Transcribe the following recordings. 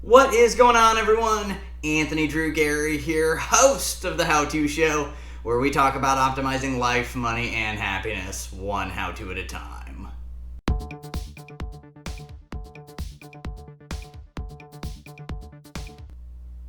What is going on, everyone? Anthony Drew Gary here, host of The How To Show, where we talk about optimizing life, money, and happiness, one how-to at a time.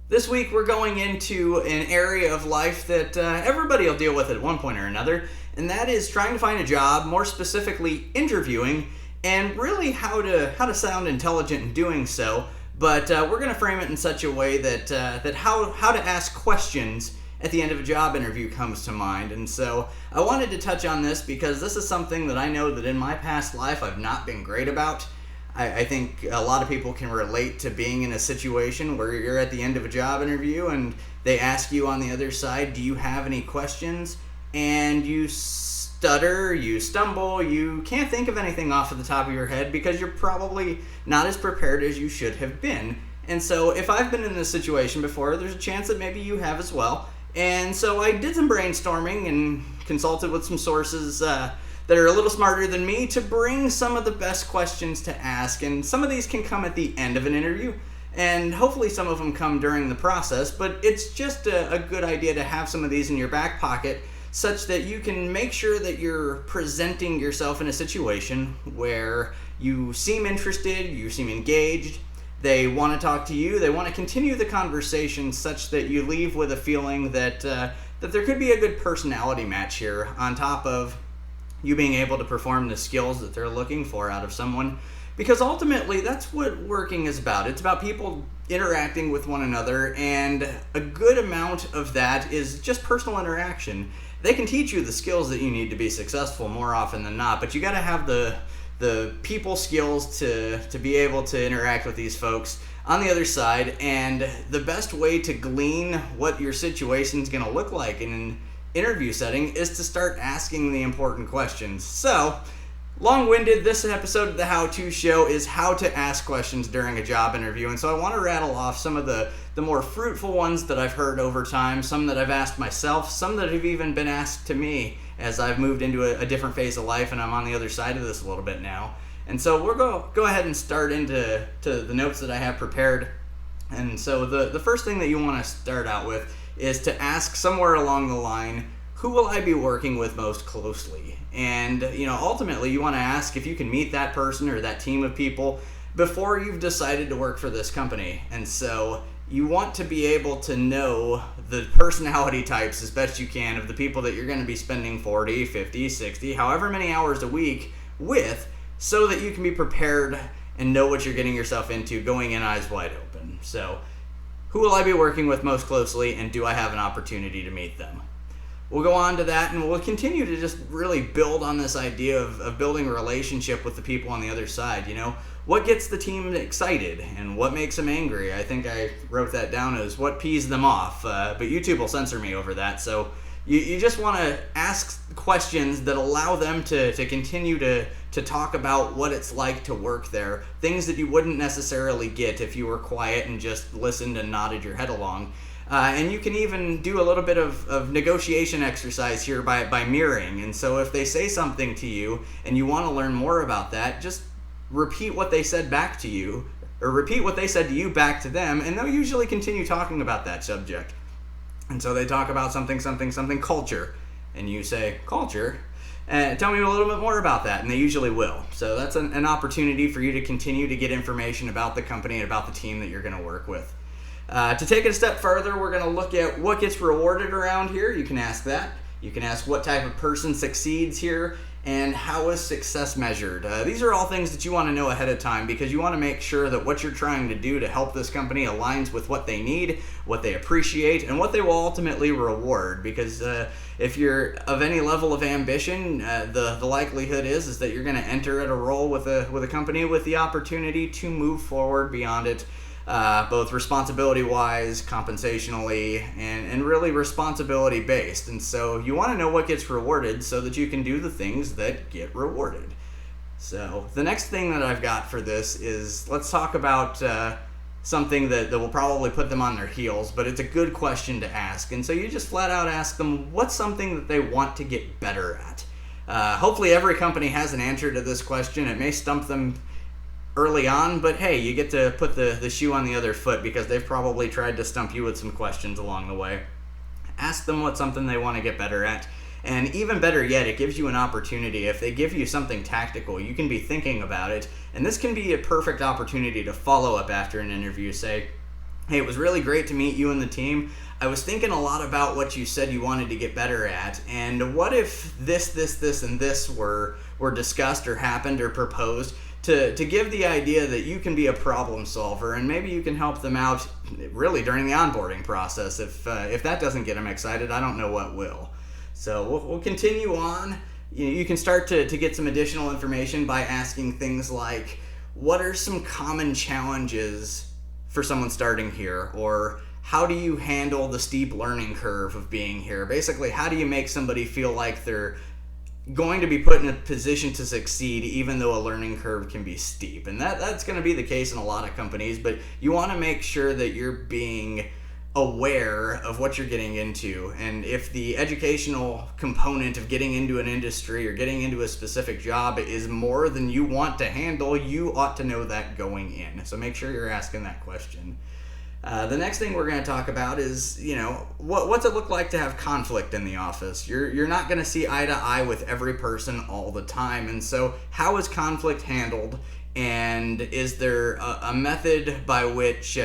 This week, we're going into an area of life that everybody will deal with at one point or another, and that is trying to find a job, more specifically interviewing, and really how to sound intelligent in doing so. But we're going to frame it in such a way that how to ask questions at the end of a job interview comes to mind. And so I wanted to touch on this because this is something that I know that in my past life I've not been great about. I think a lot of people can relate to being in a situation where you're at the end of a job interview and they ask you on the other side, do you have any questions? And you stutter, you stumble, you can't think of anything off of the top of your head because you're probably not as prepared as you should have been. And so if I've been in this situation before, there's a chance that maybe you have as well. And so I did some brainstorming and consulted with some sources that are a little smarter than me to bring some of the best questions to ask. And some of these can come at the end of an interview, and hopefully some of them come during the process, but it's just a good idea to have some of these in your back pocket such that you can make sure that you're presenting yourself in a situation where you seem interested, you seem engaged, they want to talk to you, they want to continue the conversation such that you leave with a feeling that there could be a good personality match here on top of you being able to perform the skills that they're looking for out of someone. Because ultimately, that's what working is about. It's about people interacting with one another, and a good amount of that is just personal interaction. They can teach you the skills that you need to be successful more often than not, but you got to have the people skills to be able to interact with these folks on the other side. And the best way to glean what your situation is going to look like in an interview setting is to start asking the important questions. So, long-winded, this episode of The How To Show is how to ask questions during a job interview. And so I want to rattle off some of the more fruitful ones that I've heard over time, some that I've asked myself, some that have even been asked to me as I've moved into a different phase of life and I'm on the other side of this a little bit now. And so we're going to go ahead and start into the notes that I have prepared. And so the first thing that you want to start out with is to ask somewhere along the line, who will I be working with most closely? And, ultimately you want to ask if you can meet that person or that team of people before you've decided to work for this company. And so you want to be able to know the personality types as best you can of the people that you're going to be spending 40, 50, 60, however many hours a week with, so that you can be prepared and know what you're getting yourself into going in eyes wide open. So, who will I be working with most closely, and do I have an opportunity to meet them? We'll go on to that, and we'll continue to just really build on this idea of building a relationship with the people on the other side. What gets the team excited and what makes them angry? I think I wrote that down as what pees them off, but YouTube will censor me over that. So you just want to ask questions that allow them to continue to talk about what it's like to work there, things that you wouldn't necessarily get if you were quiet and just listened and nodded your head along. And you can even do a little bit of negotiation exercise here by mirroring. And so if they say something to you and you want to learn more about that, just repeat what they said back to you, or repeat what they said to you back to them, and they'll usually continue talking about that subject. And so they talk about something, culture. And you say, culture? Tell me a little bit more about that, and they usually will. So that's an opportunity for you to continue to get information about the company and about the team that you're going to work with. To take it a step further, we're going to look at what gets rewarded around here. You can ask that. You can ask what type of person succeeds here, and how is success measured. These are all things that you want to know ahead of time, because you want to make sure that what you're trying to do to help this company aligns with what they need, what they appreciate, and what they will ultimately reward. Because if you're of any level of ambition, the likelihood is that you're going to enter at a role with a company with the opportunity to move forward beyond it, both responsibility-wise, compensationally, and really responsibility-based. And so you want to know what gets rewarded so that you can do the things that get rewarded. So the next thing that I've got for this is, let's talk about something that will probably put them on their heels, but it's a good question to ask. And so you just flat out ask them, what's something that they want to get better at? Hopefully every company has an answer to this question. It may stump them early on, but hey, you get to put the shoe on the other foot because they've probably tried to stump you with some questions along the way. Ask them what's something they want to get better at. And even better yet, it gives you an opportunity. If they give you something tactical, you can be thinking about it. And this can be a perfect opportunity to follow up after an interview. Say, hey, it was really great to meet you and the team. I was thinking a lot about what you said you wanted to get better at. And what if this, and this were discussed or happened or proposed to give the idea that you can be a problem solver, and maybe you can help them out really during the onboarding process. If that doesn't get them excited, I don't know what will. So we'll continue on. You can start to get some additional information by asking things like, what are some common challenges for someone starting here? Or how do you handle the steep learning curve of being here? Basically, how do you make somebody feel like they're going to be put in a position to succeed even though a learning curve can be steep? And that's going to be the case in a lot of companies, but you want to make sure that you're being aware of what you're getting into. And if the educational component of getting into an industry or getting into a specific job is more than you want to handle, you ought to know that going in. So make sure you're asking that question. The next thing we're going to talk about is, what's it look like to have conflict in the office? You're not going to see eye to eye with every person all the time. And so how is conflict handled? And is there a method by which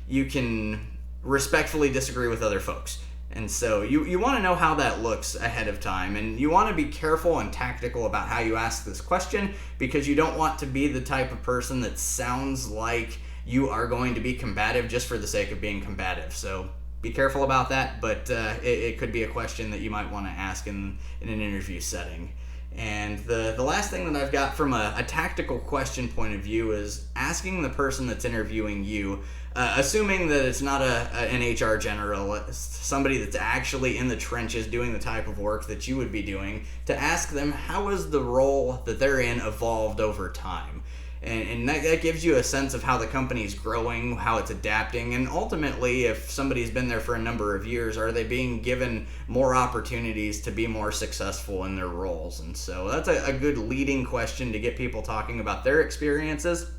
you can respectfully disagree with other folks? And so you want to know how that looks ahead of time, and you want to be careful and tactical about how you ask this question, because you don't want to be the type of person that sounds like you are going to be combative just for the sake of being combative. So be careful about that, but it could be a question that you might want to ask in an interview setting. And the last thing that I've got from a tactical question point of view is asking the person that's interviewing you, assuming that it's not an HR generalist, somebody that's actually in the trenches doing the type of work that you would be doing, to ask them how has the role that they're in evolved over time. And that gives you a sense of how the company's growing, how it's adapting, and ultimately, if somebody's been there for a number of years, are they being given more opportunities to be more successful in their roles? And so that's a good leading question to get people talking about their experiences.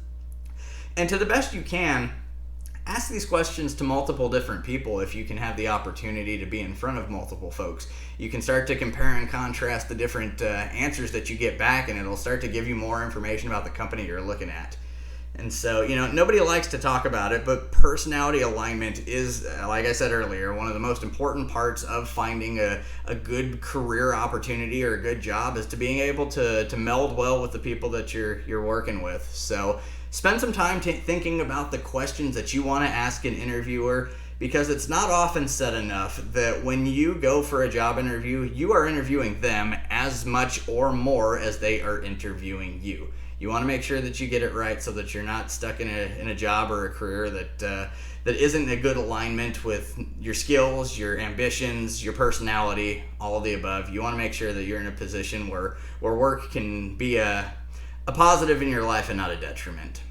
And to the best you can, ask these questions to multiple different people if you can have the opportunity to be in front of multiple folks. You can start to compare and contrast the different answers that you get back, and it'll start to give you more information about the company you're looking at. And so, nobody likes to talk about it, but personality alignment is, like I said earlier, one of the most important parts of finding a good career opportunity or a good job, is to being able to meld well with the people that you're working with. So spend some time thinking about the questions that you want to ask an interviewer, because it's not often said enough that when you go for a job interview, you are interviewing them as much or more as they are interviewing you. You want to make sure that you get it right so that you're not stuck in a job or a career that isn't a good alignment with your skills, your ambitions, your personality, all of the above. You want to make sure that you're in a position where work can be a positive in your life and not a detriment.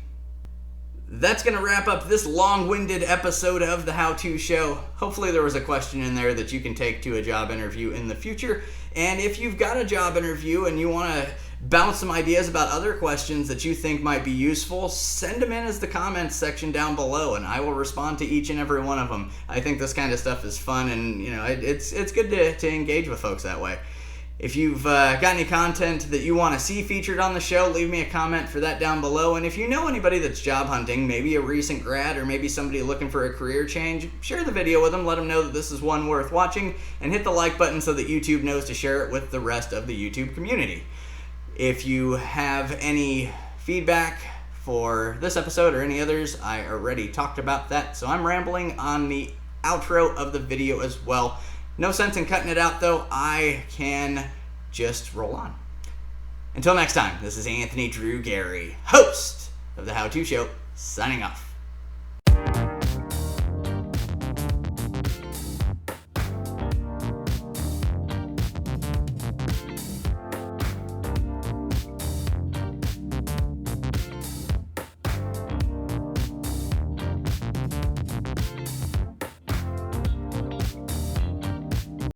That's going to wrap up this long-winded episode of The How-To Show. Hopefully there was a question in there that you can take to a job interview in the future. And if you've got a job interview and you want to bounce some ideas about other questions that you think might be useful, send them in as the comments section down below, and I will respond to each and every one of them. I think this kind of stuff is fun, and it's good to engage with folks that way. If you've got any content that you want to see featured on the show, leave me a comment for that down below. And if you know anybody that's job hunting, maybe a recent grad or maybe somebody looking for a career change, share the video with them, let them know that this is one worth watching, and hit the like button so that YouTube knows to share it with the rest of the YouTube community. If you have any feedback for this episode or any others, I already talked about that, so I'm rambling on the outro of the video as well. No sense in cutting it out, though. I can just roll on. Until next time, this is Anthony Drew Gary, host of The How-To Show, signing off.